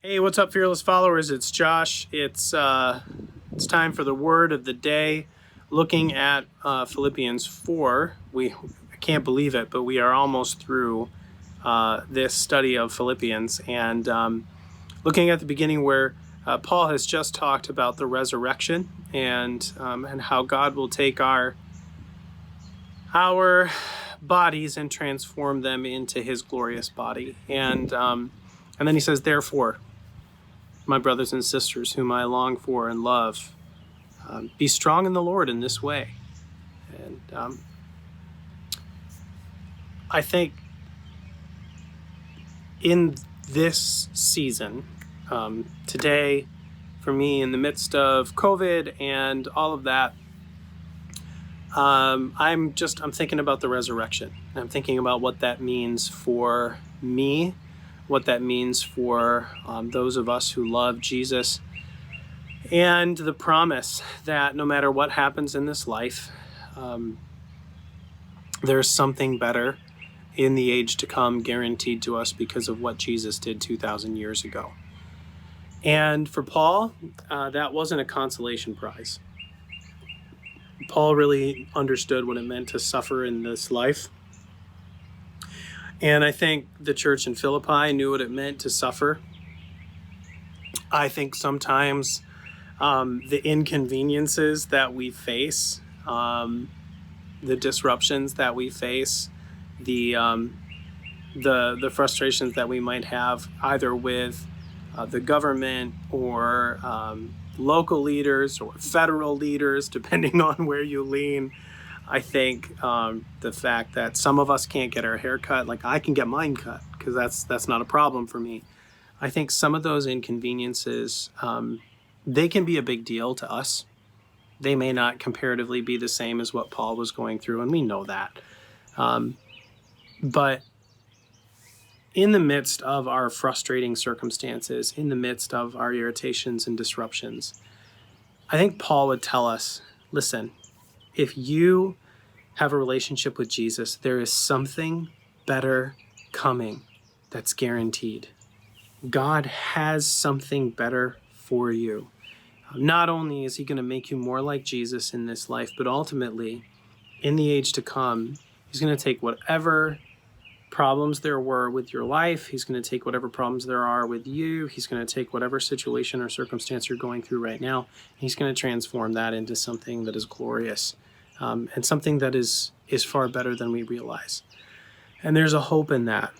Hey, what's up, fearless followers? It's Josh. It's time for the word of the day. Looking at Philippians 4. I can't believe it, but we are almost through this study of Philippians, and looking at the beginning where Paul has just talked about the resurrection and how God will take our bodies and transform them into His glorious body, and then he says, therefore, my brothers and sisters, whom I long for and love, be strong in the Lord in this way. And I think in this season, today, for me, in the midst of COVID and all of that, I'm thinking about the resurrection. I'm thinking about what that means for me, what that means for those of us who love Jesus, and the promise that no matter what happens in this life, there's something better in the age to come guaranteed to us because of what Jesus did 2,000 years ago. And for Paul, that wasn't a consolation prize. Paul really understood what it meant to suffer in this life. And I think the church in Philippi knew what it meant to suffer. I think sometimes the inconveniences that we face, the disruptions that we face, the frustrations that we might have either with the government or local leaders or federal leaders, depending on where you lean. I think the fact that some of us can't get our hair cut, like I can get mine cut because that's not a problem for me. I think some of those inconveniences, they can be a big deal to us. They may not comparatively be the same as what Paul was going through, and we know that. But in the midst of our frustrating circumstances, in the midst of our irritations and disruptions, I think Paul would tell us, listen, if you have a relationship with Jesus, there is something better coming that's guaranteed. God has something better for you. Not only is He going to make you more like Jesus in this life, but ultimately, in the age to come, He's going to take whatever problems there were with your life. He's going to take whatever problems there are with you. He's going to take whatever situation or circumstance you're going through right now. He's going to transform that into something that is glorious, and something that is far better than we realize. And there's a hope in that.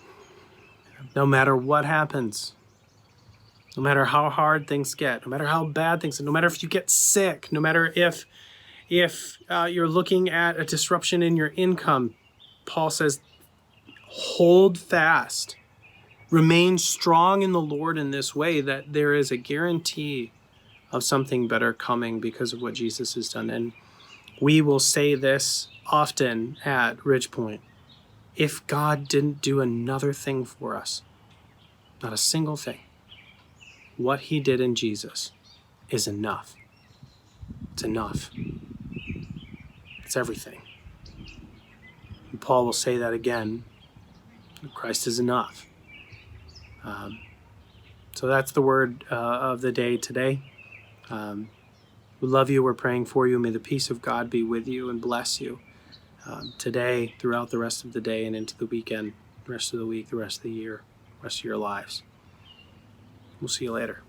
No matter what happens, no matter how hard things get, no matter how bad things, no matter if you get sick, no matter if you're looking at a disruption in your income, Paul says, hold fast, remain strong in the Lord in this way, that there is a guarantee of something better coming because of what Jesus has done. And we will say this often at Ridgepoint. If God didn't do another thing for us, not a single thing, what He did in Jesus is enough. It's enough. It's everything. And Paul will say that again. Christ is enough. So that's the word of the day today. We love you. We're praying for you. May the peace of God be with you and bless you today, throughout the rest of the day and into the weekend, the rest of the week, the rest of the year, the rest of your lives. We'll see you later.